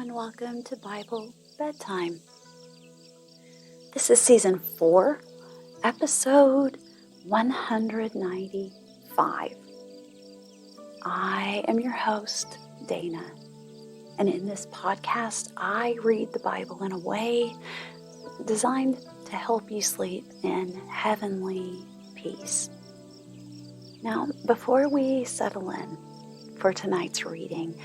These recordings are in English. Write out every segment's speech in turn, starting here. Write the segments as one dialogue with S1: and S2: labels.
S1: and welcome to Bible Bedtime. This is Season 4, Episode 195. I am your host, Dana, and in this podcast, I read the Bible in a way designed to help you sleep in heavenly peace. Now, before we settle in for tonight's reading,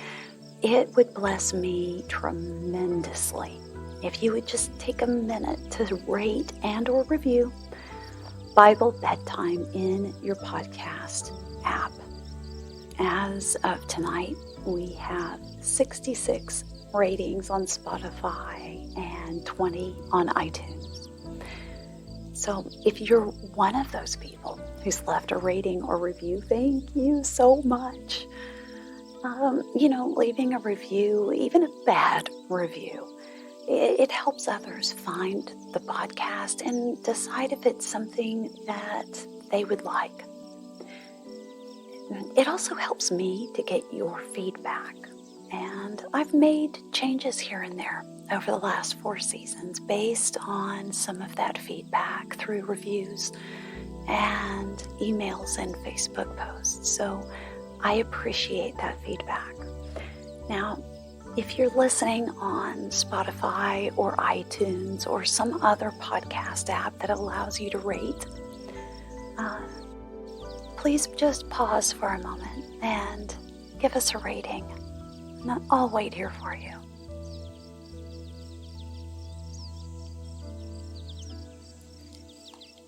S1: it would bless me tremendously if you would just take a minute to rate and or review Bible Bedtime in your podcast app. As of tonight, we have 66 ratings on Spotify and 20 on iTunes. So if you're one of those people who's left a rating or review, thank you so much. Leaving a review, even a bad review, it helps others find the podcast and decide if it's something that they would like. It also helps me to get your feedback, and I've made changes here and there over the last 4 seasons based on some of that feedback through reviews and emails and Facebook posts. So I appreciate that feedback. Now, if you're listening on Spotify or iTunes or some other podcast app that allows you to rate, please just pause for a moment and give us a rating. And I'll wait here for you.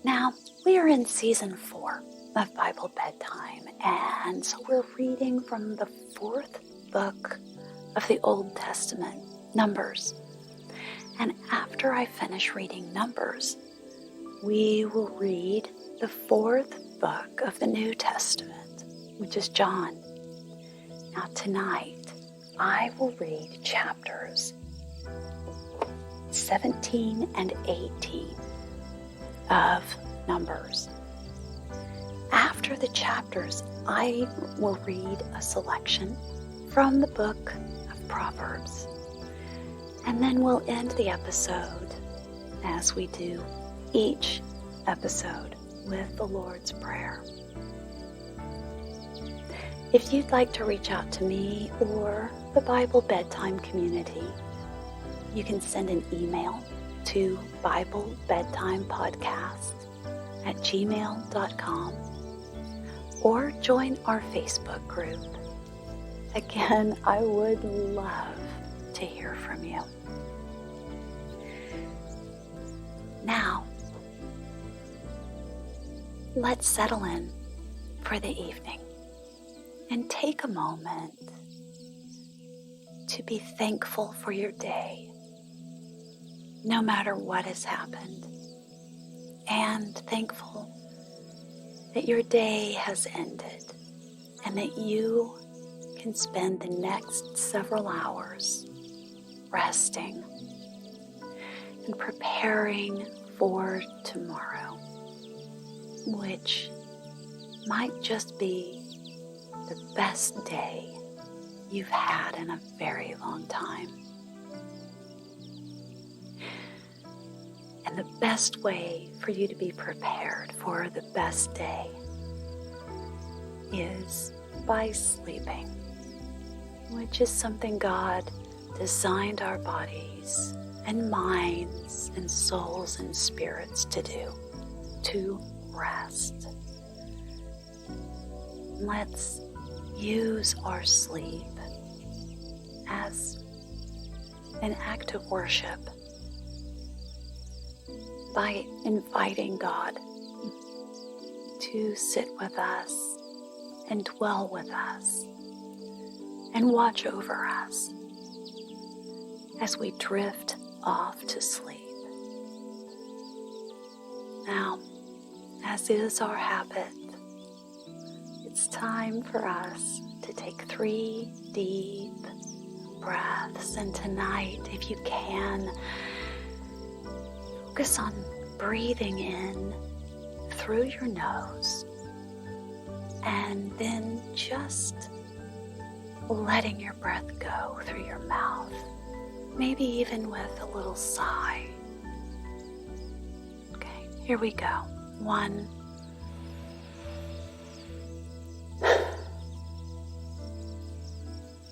S1: Now, we are in Season 4 of Bible Bedtime, and so we're reading from the 4th book of the Old Testament, Numbers. And after I finish reading Numbers, we will read the 4th book of the New Testament, which is John. Now tonight, I will read chapters 17 and 18 of Numbers. After the chapters, I will read a selection from the book of Proverbs. And then we'll end the episode, as we do each episode, with the Lord's Prayer. If you'd like to reach out to me or the Bible Bedtime community, you can send an email to BibleBedtimePodcast@gmail.com or join our Facebook group. Again, I would love to hear from you. Now, let's settle in for the evening and take a moment to be thankful for your day, no matter what has happened, and thankful that your day has ended and that you can spend the next several hours resting and preparing for tomorrow, which might just be the best day you've had in a very long time. And the best way for you to be prepared for the best day is by sleeping, which is something God designed our bodies and minds and souls and spirits to do, to rest. Let's use our sleep as an act of worship by inviting God to sit with us and dwell with us and watch over us as we drift off to sleep. Now, as is our habit, it's time for us to take 3 deep breaths. And tonight, if you can, focus on breathing in through your nose and then just letting your breath go through your mouth maybe even with a little sigh. Okay, here we go. 1,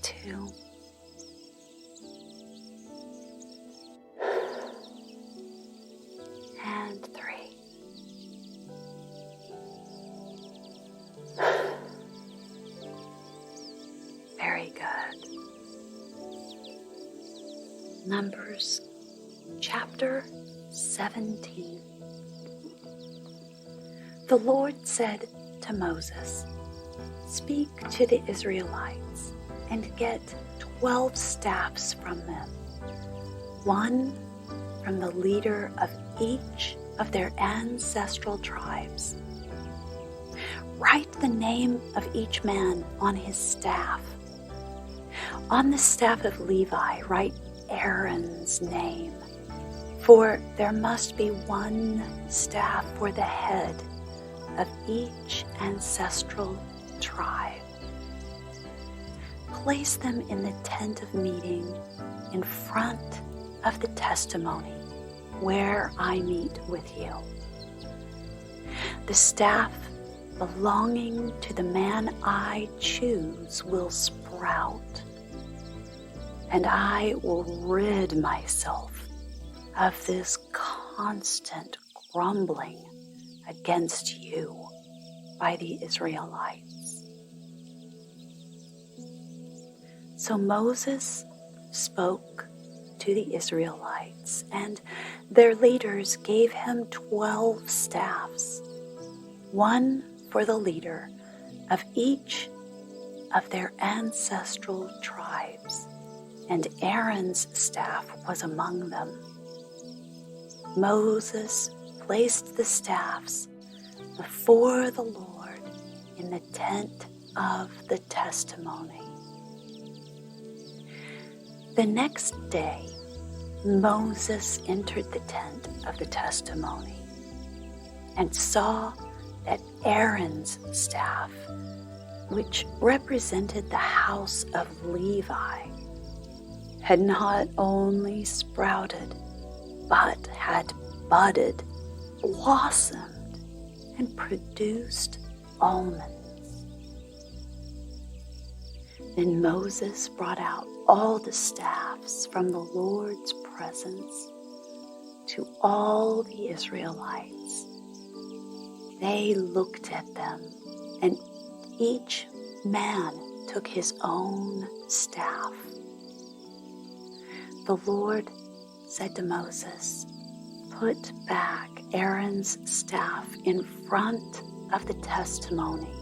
S1: 2, and 3. Very good. Numbers chapter 17. The Lord said to Moses, "Speak to the Israelites and get 12 staffs from them, one from the leader of each of their ancestral tribes. Write the name of each man on his staff. On the staff of Levi, write Aaron's name, for there must be one staff for the head of each ancestral tribe. Place them in the tent of meeting in front of the testimony where I meet with you. The staff belonging to the man I choose will sprout, and I will rid myself of this constant grumbling against you by the Israelites." So Moses spoke to the Israelites, and their leaders gave him 12 staffs, one for the leader of each of their ancestral tribes, and Aaron's staff was among them. Moses placed the staffs before the Lord in the tent of the testimony. The next day, Moses entered the tent of the testimony and saw that Aaron's staff, which represented the house of Levi, had not only sprouted, but had budded, blossomed, and produced almonds. Then Moses brought out all the staffs from the Lord's presence to all the Israelites. They looked at them, and each man took his own staff. The Lord said to Moses, "Put back Aaron's staff in front of the testimony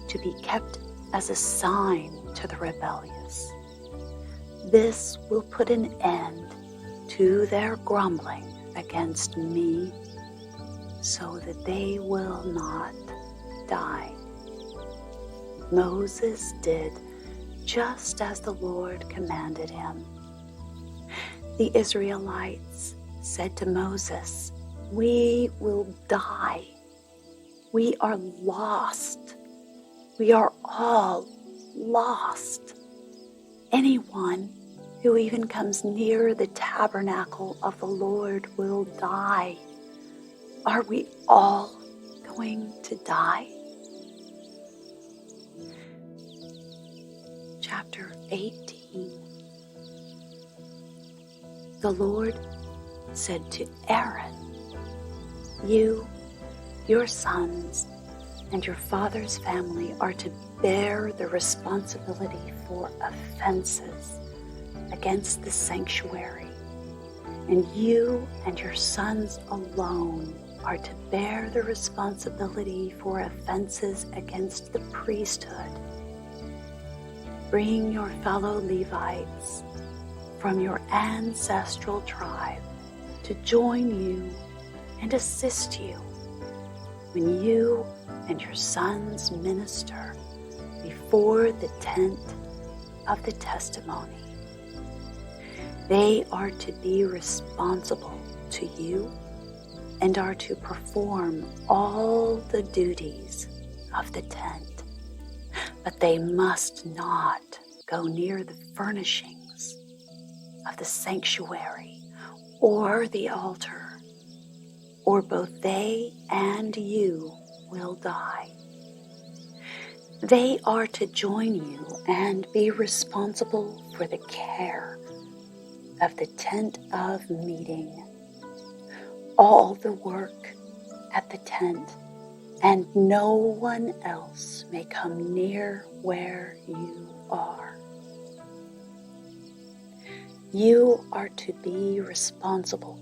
S1: to be kept as a sign to the rebellious. This will put an end to their grumbling against me, so that they will not die." Moses did just as the Lord commanded him. The Israelites said to Moses, "We will die. We are lost. We are all lost. Anyone who even comes near the tabernacle of the Lord will die. Are we all going to die?" Chapter 18. The Lord said to Aaron, "You, your sons, and your father's family are to bear the responsibility for offenses against the sanctuary, and you and your sons alone are to bear the responsibility for offenses against the priesthood. Bring your fellow Levites from your ancestral tribe to join you and assist you when you and your sons minister before the tent of the testimony. They are to be responsible to you and are to perform all the duties of the tent, but they must not go near the furnishings of of the sanctuary or the altar, or both they and you will die. They are to join you and be responsible for the care of the tent of meeting, all the work at the tent, and no one else may come near where you are. You are to be responsible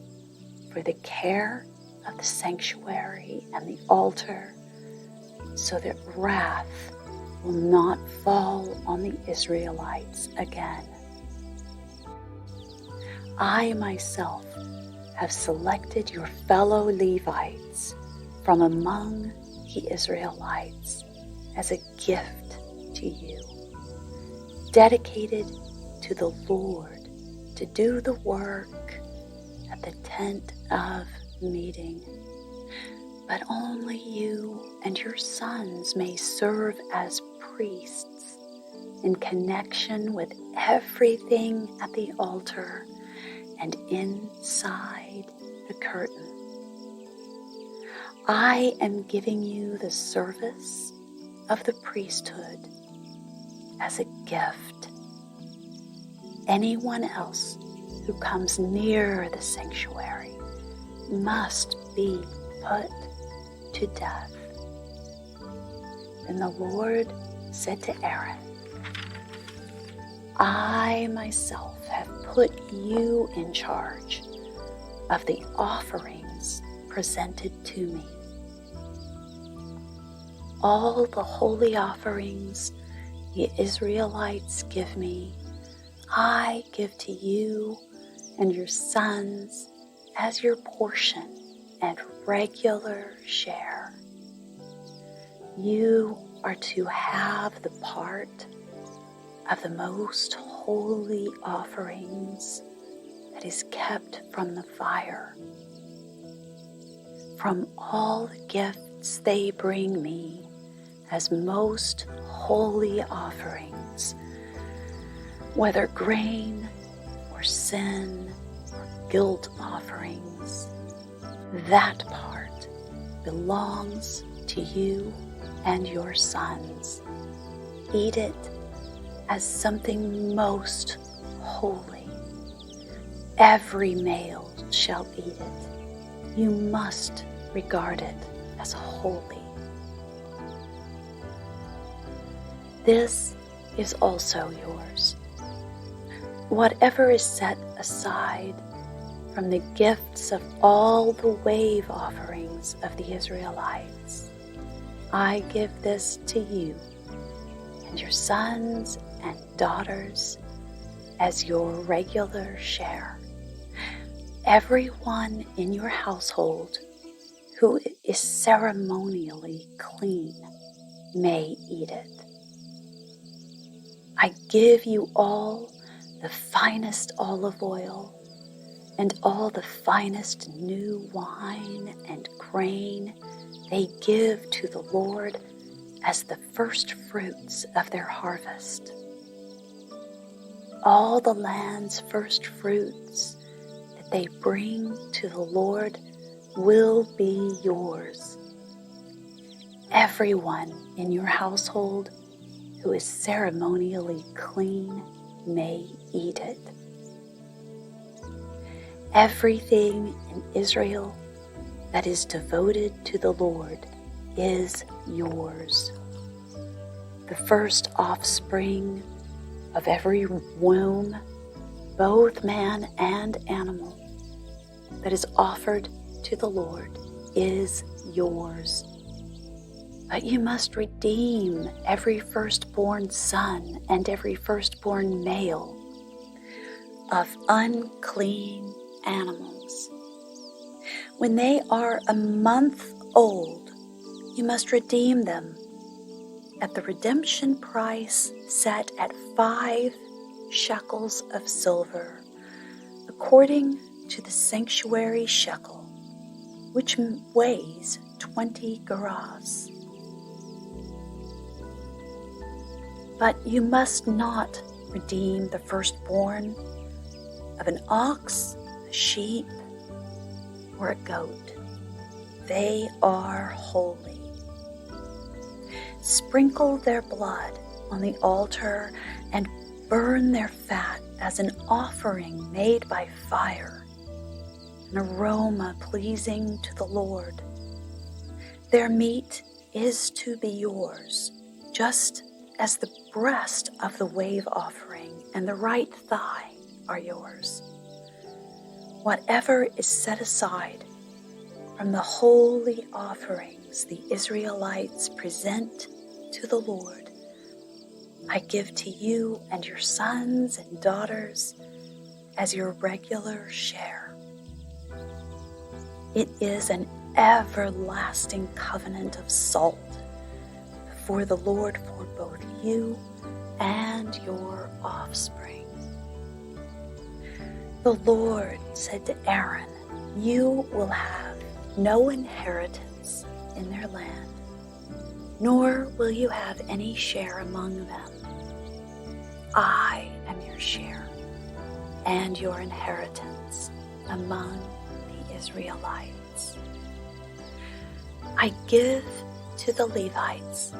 S1: for the care of the sanctuary and the altar, so that wrath will not fall on the Israelites again. I myself have selected your fellow Levites from among the Israelites as a gift to you, dedicated to the Lord to do the work at the tent of meeting. But only you and your sons may serve as priests in connection with everything at the altar and inside the curtain. I am giving you the service of the priesthood as a gift. Anyone else who comes near the sanctuary must be put to death. Then the Lord said to Aaron, I myself have put you in charge of the offerings presented to me. All the holy offerings the Israelites give me, I give to you and your sons as your portion and regular share. You are to have the part of the most holy offerings that is kept from the fire. From all the gifts they bring me as most holy offerings, whether grain or sin or guilt offerings, that part belongs to you and your sons. Eat it as something most holy. Every male shall eat it. You must regard it as holy. This is also yours. Whatever is set aside from the gifts of all the wave offerings of the Israelites, I give this to you and your sons and daughters as your regular share. Everyone in your household who is ceremonially clean may eat it. I give you all the finest olive oil and all the finest new wine and grain they give to the Lord as the first fruits of their harvest. All the land's first fruits that they bring to the Lord will be yours. Everyone in your household who is ceremonially clean may eat it. Everything in Israel that is devoted to the Lord is yours. The first offspring of every womb, both man and animal, that is offered to the Lord is yours. But you must redeem every firstborn son and every firstborn male of unclean animals. When they are a month old, you must redeem them at the redemption price set at 5 shekels of silver, according to the sanctuary shekel, which weighs 20 gerahs. But you must not redeem the firstborn of an ox, a sheep, or a goat. They are holy. Sprinkle their blood on the altar and burn their fat as an offering made by fire, an aroma pleasing to the Lord. Their meat is to be yours, just as the breast of the wave offering and the right thigh are yours. Whatever is set aside from the holy offerings the Israelites present to the Lord, I give to you and your sons and daughters as your regular share. It is an everlasting covenant of salt before the Lord for both you and your offspring. The Lord said to Aaron, "You will have no inheritance in their land, nor will you have any share among them. I am your share and your inheritance among the Israelites. I give to the Levites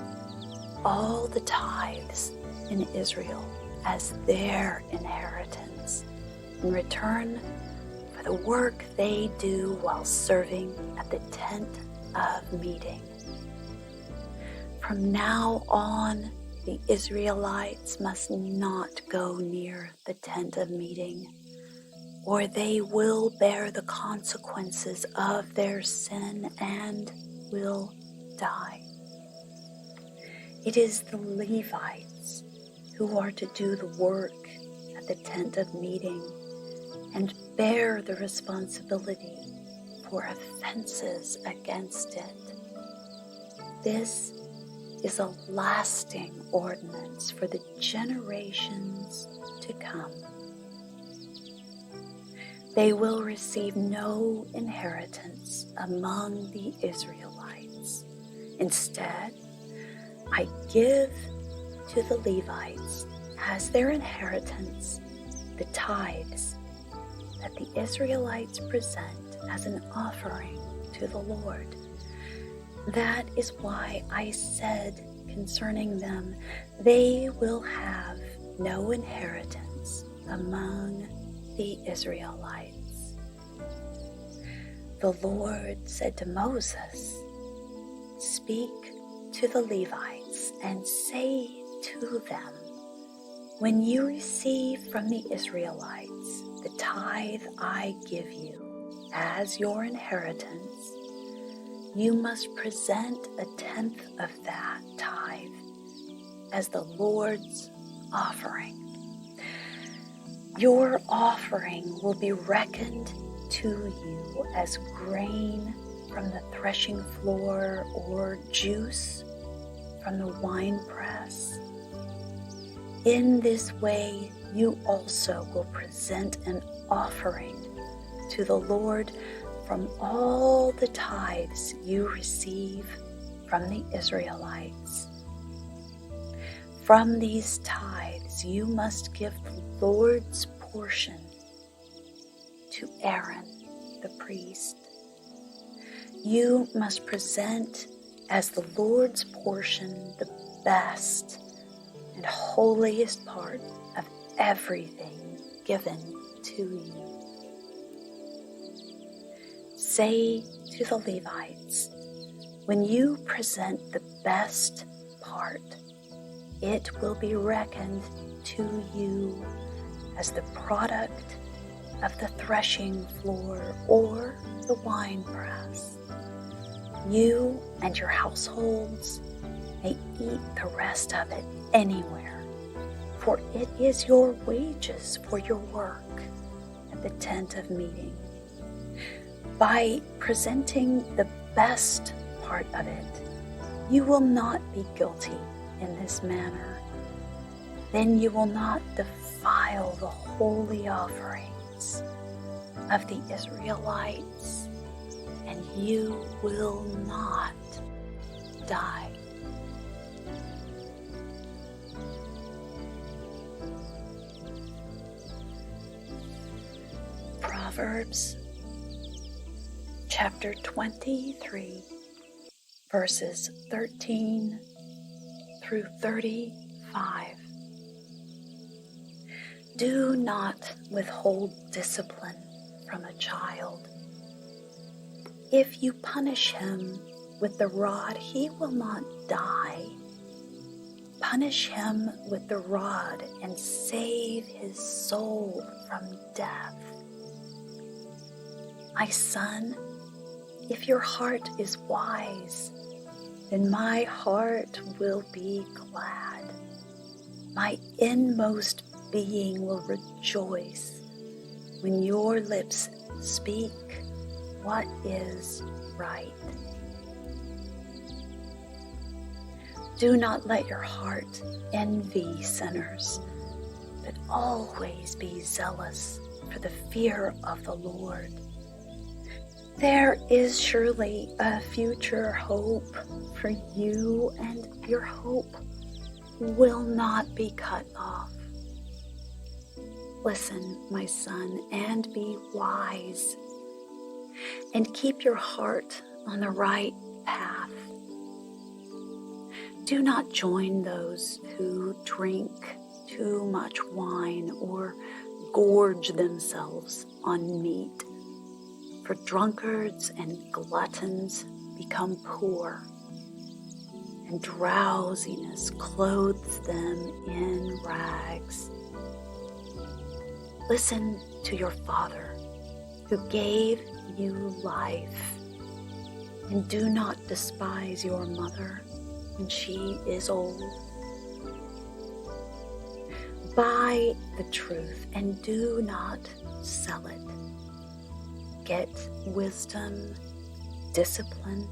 S1: all the tithes in Israel as their inheritance in return for the work they do while serving at the tent of meeting. From now on, the Israelites must not go near the tent of meeting, or they will bear the consequences of their sin and will die. It is the Levites who are to do the work at the tent of meeting and bear the responsibility for offenses against it. This is a lasting ordinance for the generations to come. They will receive no inheritance among the Israelites. Instead, I give to the Levites as their inheritance the tithes that the Israelites present as an offering to the Lord. That is why I said concerning them, they will have no inheritance among the Israelites. The Lord said to Moses, "Speak to the Levites and say to them, when you receive from the Israelites the tithe I give you as your inheritance, you must present a tenth of that tithe as the Lord's offering. Your offering will be reckoned to you as grain from the threshing floor or juice from the winepress. In this way, you also will present an offering to the Lord from all the tithes you receive from the Israelites. From these tithes you must give the Lord's portion to Aaron the priest. You must present as the Lord's portion the best and holiest part of everything given to you. Say to the Levites, when you present the best part, it will be reckoned to you as the product of the threshing floor or the winepress. You and your households may eat the rest of it anywhere, for it is your wages for your work at the tent of meeting. By presenting the best part of it, you will not be guilty in this manner. Then you will not defile the holy offerings of the Israelites, and you will not die. Proverbs chapter 23, verses 13 through 35. Do not withhold discipline from a child. If you punish him with the rod, he will not die. Punish him with the rod and save his soul from death. My son, if your heart is wise, then my heart will be glad. My inmost being will rejoice when your lips speak what is right. Do not let your heart envy sinners, but always be zealous for the fear of the Lord. There is surely a future hope for you, and your hope will not be cut off. Listen, my son, and be wise, and keep your heart on the right path. Do not join those who drink too much wine or gorge themselves on meat, for drunkards and gluttons become poor, and drowsiness clothes them in rags. Listen to your father, who gave you life, and do not despise your mother when she is old. Buy the truth and do not sell it. Get wisdom, discipline,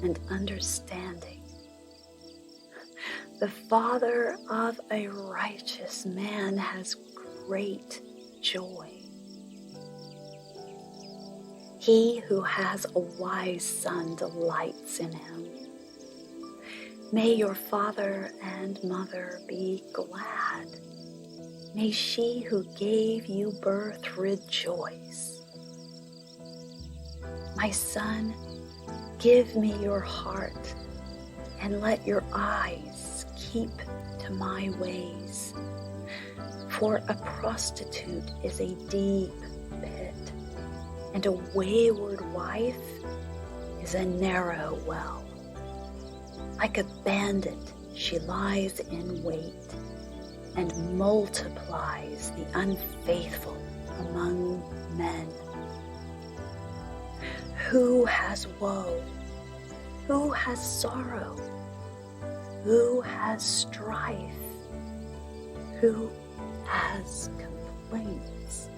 S1: and understanding. The father of a righteous man has great joy. He who has a wise son delights in him. May your father and mother be glad. May she who gave you birth rejoice. My son, give me your heart, and let your eyes keep to my ways. For a prostitute is a deep pit, and a wayward wife is a narrow well. Like a bandit, she lies in wait and multiplies the unfaithful among men. Who has woe? Who has sorrow? Who has strife? Who has complaints?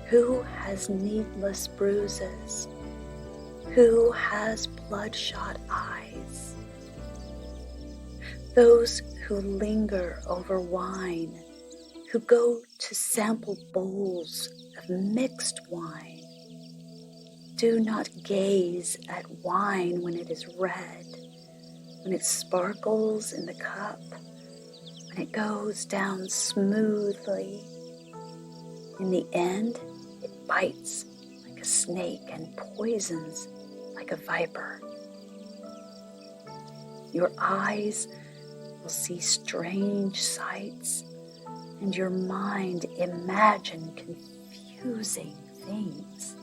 S1: Who has needless bruises? Who has bloodshot eyes? Those who linger over wine, who go to sample bowls of mixed wine. Do not gaze at wine when it is red, when it sparkles in the cup, when it goes down smoothly. In the end, it bites like a snake and poisons like a viper. Your eyes will see strange sights, and your mind imagine confusing things.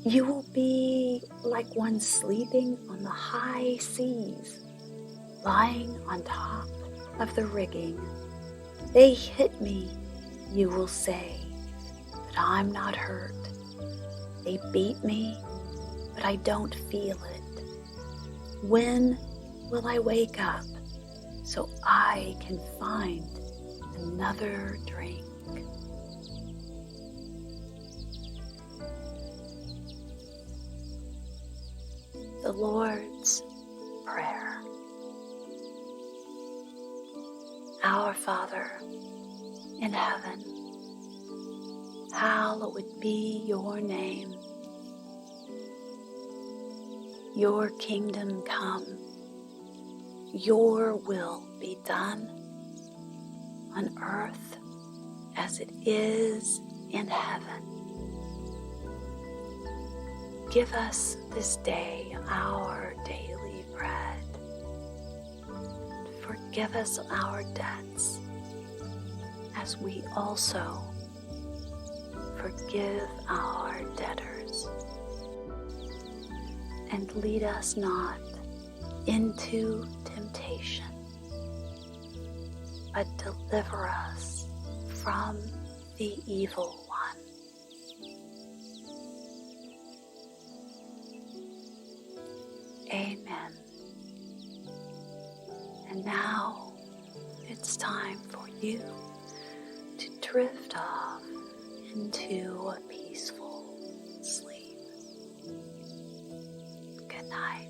S1: You will be like one sleeping on the high seas, lying on top of the rigging. They hit me, you will say, but I'm not hurt. They beat me, but I don't feel it. When will I wake up so I can find another drink? The Lord's Prayer. Our Father in heaven, hallowed be your name. Your kingdom come, your will be done on earth as it is in heaven, give us this day our daily bread. Forgive us our debts, as we also forgive our debtors. And lead us not into temptation, but deliver us from the evil one. Amen. And now it's time for you to drift off into a peaceful sleep. Good night.